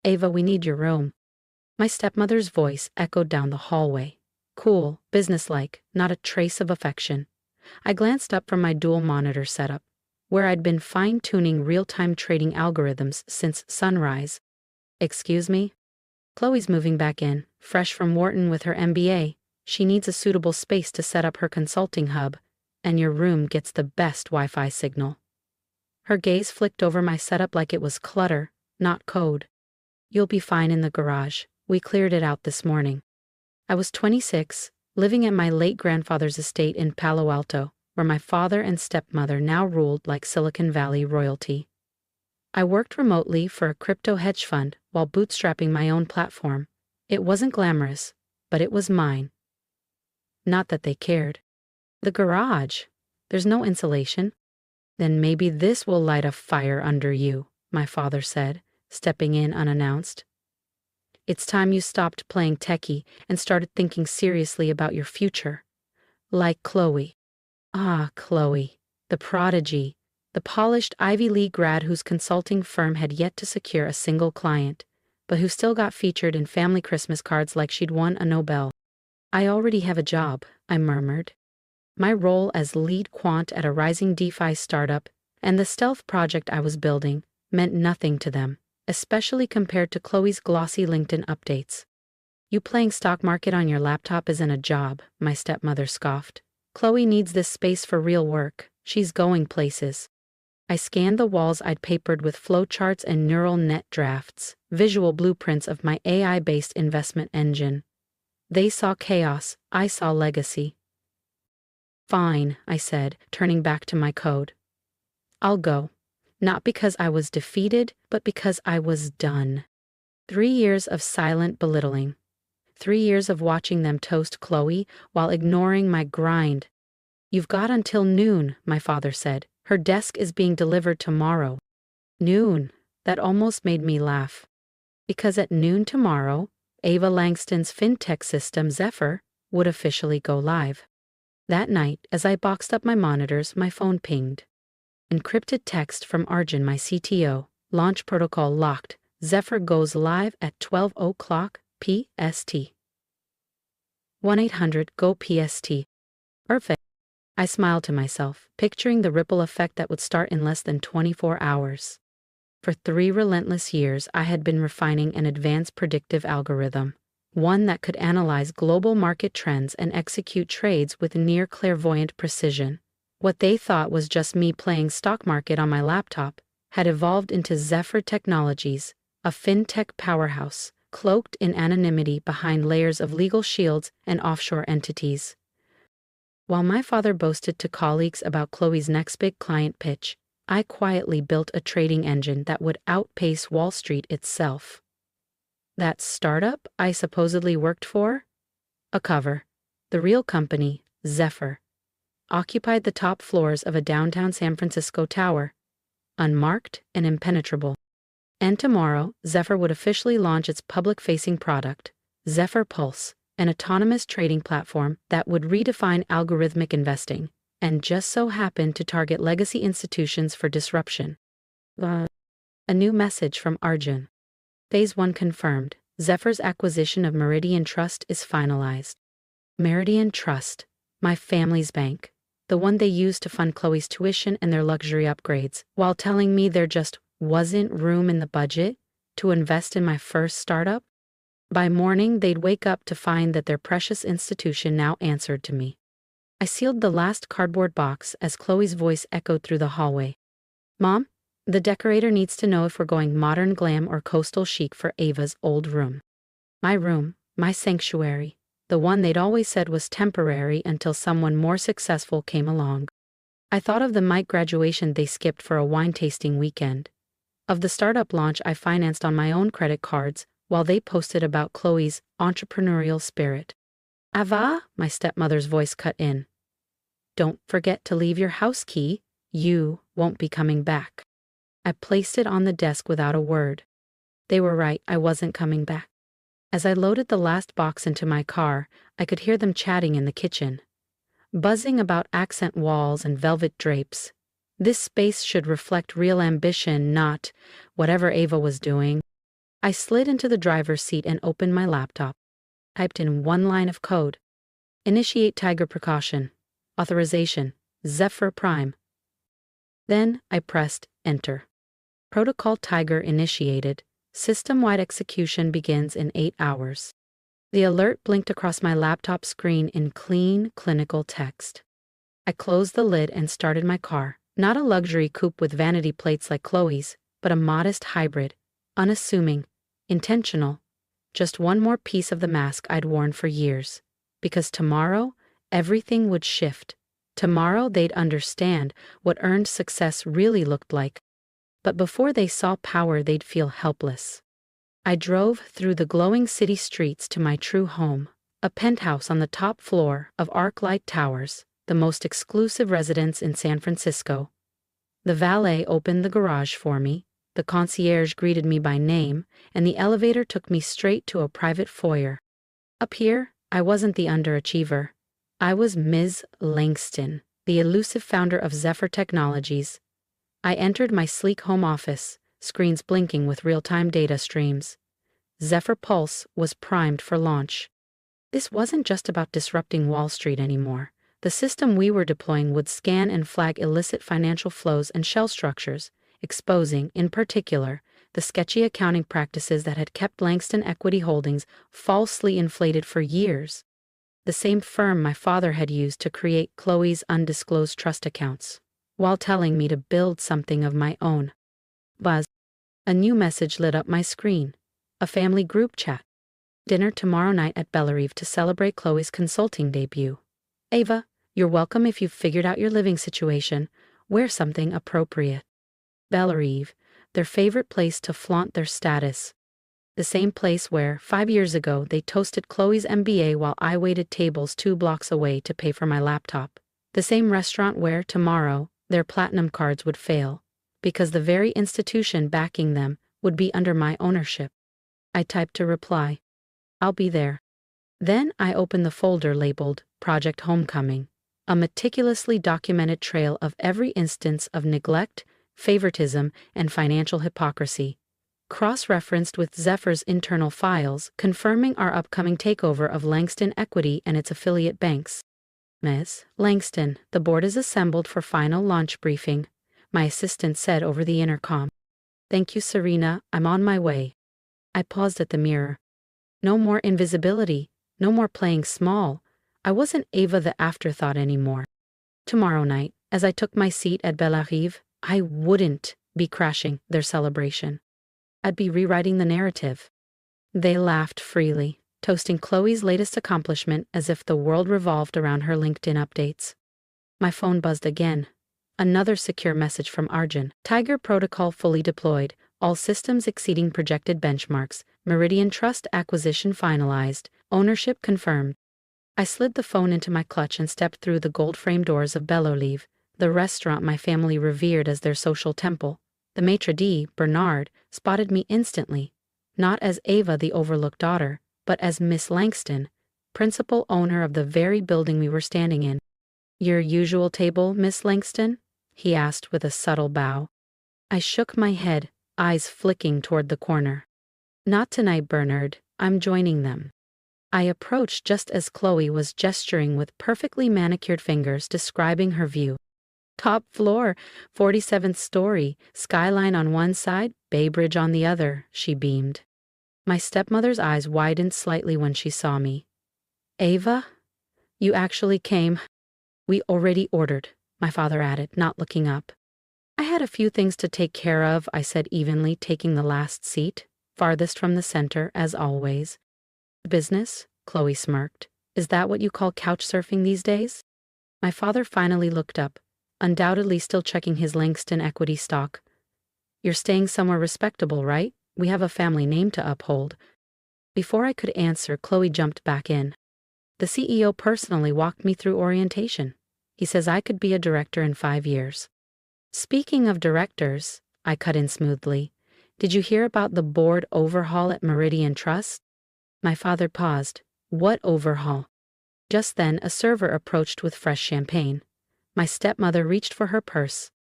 Ava, we need your room. My stepmother's voice echoed down the hallway. Cool, businesslike, not a trace of affection. I glanced up from my dual monitor setup, where I'd been fine-tuning real-time trading algorithms since sunrise. Excuse me? Chloe's moving back in, fresh from Wharton with her MBA. She needs a suitable space to set up her consulting hub, and your room gets the best Wi-Fi signal. Her gaze flicked over my setup like it was clutter, not code. You'll be fine in the garage. We cleared it out this morning. I was 26, living at my late grandfather's estate in Palo Alto, where my father and stepmother now ruled like Silicon Valley royalty. I worked remotely for a crypto hedge fund while bootstrapping my own platform. It wasn't glamorous, but it was mine. Not that they cared. The garage. There's no insulation. Then maybe this will light a fire under you, my father said, stepping in unannounced. It's time you stopped playing techie and started thinking seriously about your future. Like Chloe. Ah, Chloe, the prodigy, the polished Ivy League grad whose consulting firm had yet to secure a single client, but who still got featured in family Christmas cards like she'd won a Nobel. I already have a job, I murmured. My role as lead quant at a rising DeFi startup and the stealth project I was building meant nothing to them, especially compared to Chloe's glossy LinkedIn updates. You playing stock market on your laptop isn't a job, my stepmother scoffed. Chloe needs this space for real work. She's going places. I scanned the walls I'd papered with flowcharts and neural net drafts, visual blueprints of my AI-based investment engine. They saw chaos, I saw legacy. Fine, I said, turning back to my code. I'll go. Not because I was defeated, but because I was done. 3 years of silent belittling. 3 years of watching them toast Chloe while ignoring my grind. You've got until noon, my father said. Her desk is being delivered tomorrow. Noon. That almost made me laugh. Because at noon tomorrow, Ava Langston's fintech system Zephyr would officially go live. That night, as I boxed up my monitors, my phone pinged. Encrypted text from Arjun, my CTO. Launch protocol locked. Zephyr goes live at 12 o'clock PST. 1-800-GO-PST. Perfect. I smiled to myself, picturing the ripple effect that would start in less than 24 hours. For 3 relentless years, I had been refining an advanced predictive algorithm, one that could analyze global market trends and execute trades with near clairvoyant precision. What they thought was just me playing stock market on my laptop had evolved into Zephyr Technologies, a fintech powerhouse, cloaked in anonymity behind layers of legal shields and offshore entities. While my father boasted to colleagues about Chloe's next big client pitch, I quietly built a trading engine that would outpace Wall Street itself. That startup I supposedly worked for? A cover. The real company, Zephyr, occupied the top floors of a downtown San Francisco tower, unmarked and impenetrable. And tomorrow, Zephyr would officially launch its public-facing product, Zephyr Pulse, an autonomous trading platform that would redefine algorithmic investing, and just so happened to target legacy institutions for disruption. A new message from Arjun. Phase 1 confirmed. Zephyr's acquisition of Meridian Trust is finalized. Meridian Trust, my family's bank, the one they used to fund Chloe's tuition and their luxury upgrades, while telling me there just wasn't room in the budget to invest in my first startup? By morning, they'd wake up to find that their precious institution now answered to me. I sealed the last cardboard box as Chloe's voice echoed through the hallway. Mom, the decorator needs to know if we're going modern glam or coastal chic for Ava's old room. My room, my sanctuary, the one they'd always said was temporary until someone more successful came along. I thought of the Mike graduation they skipped for a wine tasting weekend, of the startup launch I financed on my own credit cards while they posted about Chloe's entrepreneurial spirit. Ava, my stepmother's voice cut in. Don't forget to leave your house key. You won't be coming back. I placed it on the desk without a word. They were right, I wasn't coming back. As I loaded the last box into my car, I could hear them chatting in the kitchen, buzzing about accent walls and velvet drapes. This space should reflect real ambition, not whatever Ava was doing. I slid into the driver's seat and opened my laptop. Typed in one line of code. Initiate Tiger Precaution. Authorization. Zephyr Prime. Then I pressed Enter. Protocol Tiger initiated. System-wide execution begins in 8 hours. The alert blinked across my laptop screen in clean, clinical text. I closed the lid and started my car, not a luxury coupe with vanity plates like Chloe's, but a modest hybrid, unassuming, intentional, just one more piece of the mask I'd worn for years. Because tomorrow, everything would shift. Tomorrow they'd understand what earned success really looked like. But before they saw power, they'd feel helpless. I drove through the glowing city streets to my true home, a penthouse on the top floor of ArcLight Towers, the most exclusive residence in San Francisco. The valet opened the garage for me, the concierge greeted me by name, and the elevator took me straight to a private foyer. Up here, I wasn't the underachiever. I was Ms. Langston, the elusive founder of Zephyr Technologies. I entered my sleek home office, screens blinking with real-time data streams. Zephyr Pulse was primed for launch. This wasn't just about disrupting Wall Street anymore. The system we were deploying would scan and flag illicit financial flows and shell structures, exposing, in particular, the sketchy accounting practices that had kept Langston Equity Holdings falsely inflated for years. The same firm my father had used to create Chloe's undisclosed trust accounts, while telling me to build something of my own. Buzz. A new message lit up my screen. A family group chat. Dinner tomorrow night at Bellerive to celebrate Chloe's consulting debut. Ava, you're welcome if you've figured out your living situation. Wear something appropriate. Bellerive, their favorite place to flaunt their status. The same place where, 5 years ago, they toasted Chloe's MBA while I waited tables 2 blocks away to pay for my laptop. The same restaurant where, tomorrow, their platinum cards would fail, because the very institution backing them would be under my ownership. I typed to reply, "I'll be there." Then I opened the folder labeled Project Homecoming, a meticulously documented trail of every instance of neglect, favoritism, and financial hypocrisy, cross-referenced with Zephyr's internal files confirming our upcoming takeover of Langston Equity and its affiliate banks. "Ms. Langston, the board is assembled for final launch briefing," my assistant said over the intercom. "Thank you, Serena, I'm on my way." I paused at the mirror. No more invisibility, no more playing small. I wasn't Ava the afterthought anymore. Tomorrow night, as I took my seat at Bellerive, I wouldn't be crashing their celebration. I'd be rewriting the narrative. They laughed freely, toasting Chloe's latest accomplishment as if the world revolved around her LinkedIn updates. My phone buzzed again. Another secure message from Arjun. Tiger protocol fully deployed, all systems exceeding projected benchmarks, Meridian Trust acquisition finalized, ownership confirmed. I slid the phone into my clutch and stepped through the gold-framed doors of Bellerive, the restaurant my family revered as their social temple. The maitre d', Bernard, spotted me instantly, not as Ava the overlooked daughter, but as Miss Langston, principal owner of the very building we were standing in. "Your usual table, Miss Langston?" he asked with a subtle bow. I shook my head, eyes flicking toward the corner. "Not tonight, Bernard, I'm joining them." I approached just as Chloe was gesturing with perfectly manicured fingers describing her view. "Top floor, 47th story, skyline on one side, Bay Bridge on the other," she beamed. My stepmother's eyes widened slightly when she saw me. "Ava? You actually came?" "We already ordered," my father added, not looking up. "I had a few things to take care of," I said evenly, taking the last seat, farthest from the center, as always. "Business?" Chloe smirked. "Is that what you call couch surfing these days?" My father finally looked up, undoubtedly still checking his Langston Equity stock. "You're staying somewhere respectable, right? We have a family name to uphold." Before I could answer, Chloe jumped back in. "The CEO personally walked me through orientation. He says I could be a director in 5 years." "Speaking of directors," I cut in smoothly, "did you hear about the board overhaul at Meridian Trust?" My father paused. "What overhaul?" Just then, a server approached with fresh champagne. My stepmother reached for her purse.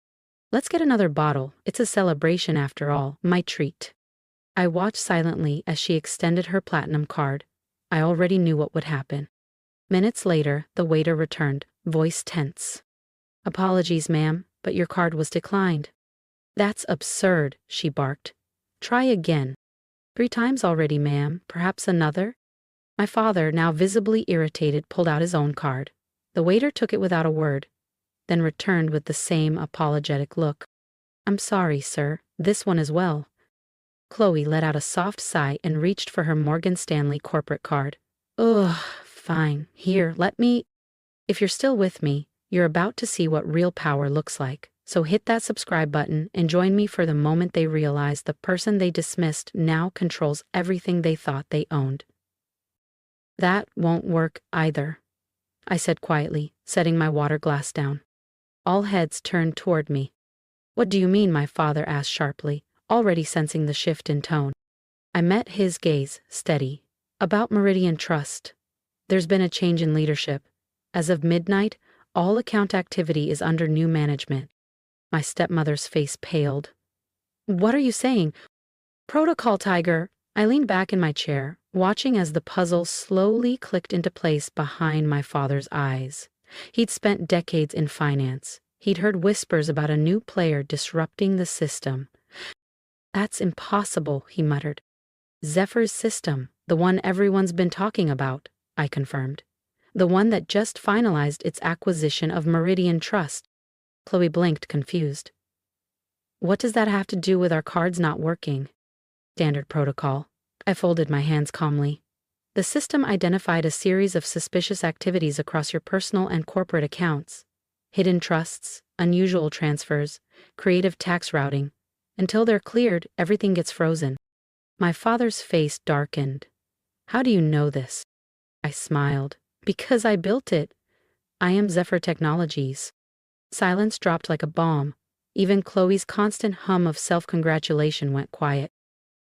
"Let's get another bottle. It's a celebration after all, my treat." I watched silently as she extended her platinum card. I already knew what would happen. Minutes later, the waiter returned, voice tense. "Apologies, ma'am, but your card was declined." "That's absurd," she barked. "Try again." "3 times already, ma'am. Perhaps another?" My father, now visibly irritated, pulled out his own card. The waiter took it without a word, then returned with the same apologetic look. "I'm sorry, sir. This one as well." Chloe let out a soft sigh and reached for her Morgan Stanley corporate card. "Ugh, fine. Here, let me—" If you're still with me, you're about to see what real power looks like. So hit that subscribe button and join me for the moment they realize the person they dismissed now controls everything they thought they owned. "That won't work either," I said quietly, setting my water glass down. All heads turned toward me. "What do you mean?" my father asked sharply, already sensing the shift in tone. I met his gaze, steady. "About Meridian Trust. There's been a change in leadership. As of midnight, all account activity is under new management." My stepmother's face paled. "What are you saying?" "Protocol, Tiger." I leaned back in my chair, watching as the puzzle slowly clicked into place behind my father's eyes. He'd spent decades in finance. He'd heard whispers about a new player disrupting the system. "That's impossible," he muttered. "Zephyr's system, the one everyone's been talking about," I confirmed. "The one that just finalized its acquisition of Meridian Trust." Chloe blinked, confused. "What does that have to do with our cards not working?" "Standard protocol." I folded my hands calmly. "The system identified a series of suspicious activities across your personal and corporate accounts. Hidden trusts, unusual transfers, creative tax routing. Until they're cleared, everything gets frozen." My father's face darkened. "How do you know this?" I smiled. "Because I built it. I am Zephyr Technologies." Silence dropped like a bomb. Even Chloe's constant hum of self-congratulation went quiet.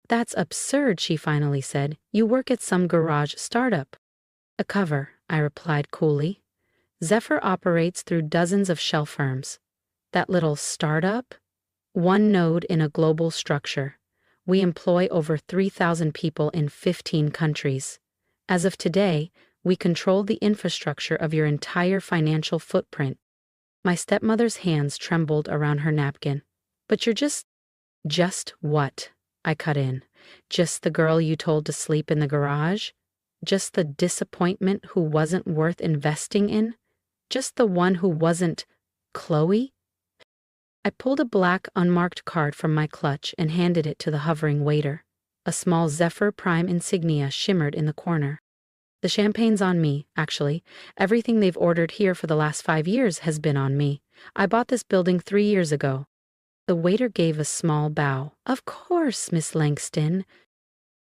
"That's absurd," she finally said. "You work at some garage startup." "A cover," I replied coolly. "Zephyr operates through dozens of shell firms. That little startup? One node in a global structure. We employ over 3,000 people in 15 countries. As of today, we control the infrastructure of your entire financial footprint." My stepmother's hands trembled around her napkin. "But you're just—" "Just what?" I cut in. "Just the girl you told to sleep in the garage? Just the disappointment who wasn't worth investing in? Just the one who wasn't Chloe?" I pulled a black, unmarked card from my clutch and handed it to the hovering waiter. A small Zephyr Prime insignia shimmered in the corner. "The champagne's on me, actually. Everything they've ordered here for the last 5 years has been on me. I bought this building 3 years ago." The waiter gave a small bow. "Of course, Miss Langston."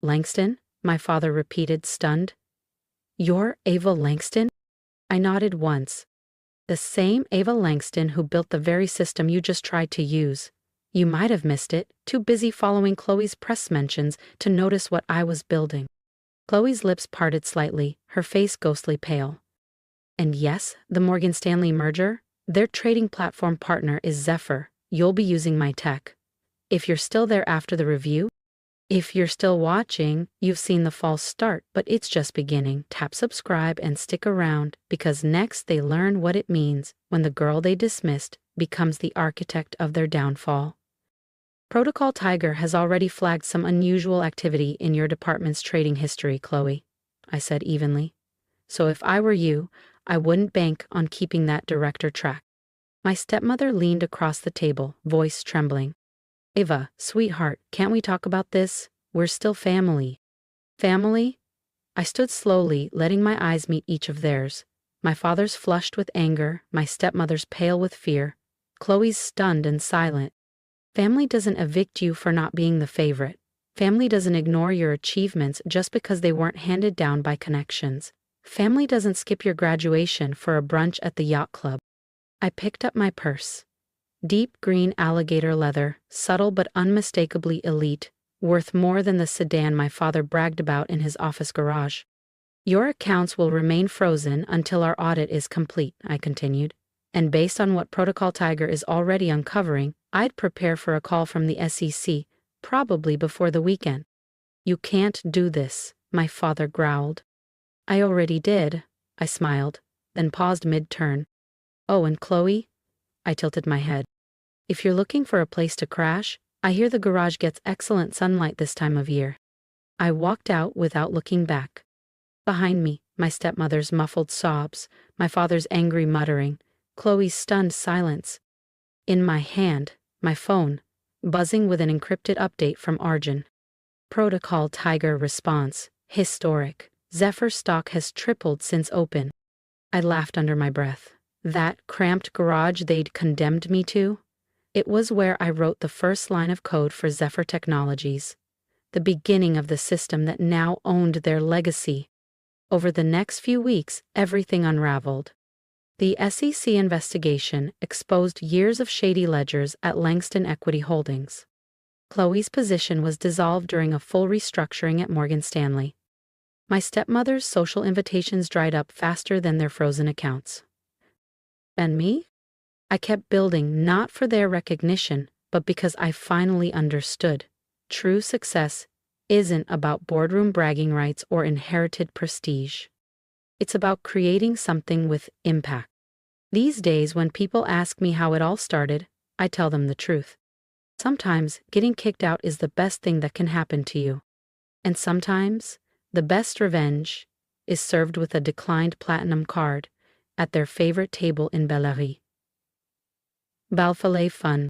"Langston?" my father repeated, stunned. "You're Ava Langston?" I nodded once. "The same Ava Langston who built the very system you just tried to use. You might have missed it, too busy following Chloe's press mentions to notice what I was building." Chloe's lips parted slightly, her face ghostly pale. "And yes, the Morgan Stanley merger? Their trading platform partner is Zephyr. You'll be using my tech. If you're still there after the review, if you're still watching, you've seen the false start, but it's just beginning. Tap subscribe and stick around, because next they learn what it means when the girl they dismissed becomes the architect of their downfall." "Protocol Tiger has already flagged some unusual activity in your department's trading history, Chloe," I said evenly. "So if I were you, I wouldn't bank on keeping that director track." My stepmother leaned across the table, voice trembling. "Ava, sweetheart, can't we talk about this? We're still family." "Family?" I stood slowly, letting my eyes meet each of theirs. My father's flushed with anger, my stepmother's pale with fear, Chloe's stunned and silent. Family doesn't evict you for not being the favorite. Family doesn't ignore your achievements just because they weren't handed down by connections. Family doesn't skip your graduation for a brunch at the yacht club. I picked up my purse. Deep green alligator leather, subtle but unmistakably elite, worth more than the sedan my father bragged about in his office garage. "Your accounts will remain frozen until our audit is complete," I continued. "And based on what Protocol Tiger is already uncovering, I'd prepare for a call from the SEC, probably before the weekend." You can't do this, my father growled. I already did, I smiled, then paused mid-turn. Oh, and Chloe? I tilted my head. If you're looking for a place to crash, I hear the garage gets excellent sunlight this time of year. I walked out without looking back. Behind me, my stepmother's muffled sobs, my father's angry muttering, Chloe's stunned silence. In my hand, my phone, buzzing with an encrypted update from Arjun. Protocol Tiger response, historic. Zephyr stock has tripled since open. I laughed under my breath. That cramped garage they'd condemned me to? It was where I wrote the first line of code for Zephyr Technologies, the beginning of the system that now owned their legacy. Over the next few weeks, everything unraveled. The SEC investigation exposed years of shady ledgers at Langston Equity Holdings. Chloe's position was dissolved during a full restructuring at Morgan Stanley. My stepmother's social invitations dried up faster than their frozen accounts. And me? I kept building not for their recognition, but because I finally understood. True success isn't about boardroom bragging rights or inherited prestige. It's about creating something with impact. These days, when people ask me how it all started, I tell them the truth. Sometimes getting kicked out is the best thing that can happen to you. And sometimes the best revenge is served with a declined platinum card at their favorite table in Bellary. Balfalay Fun.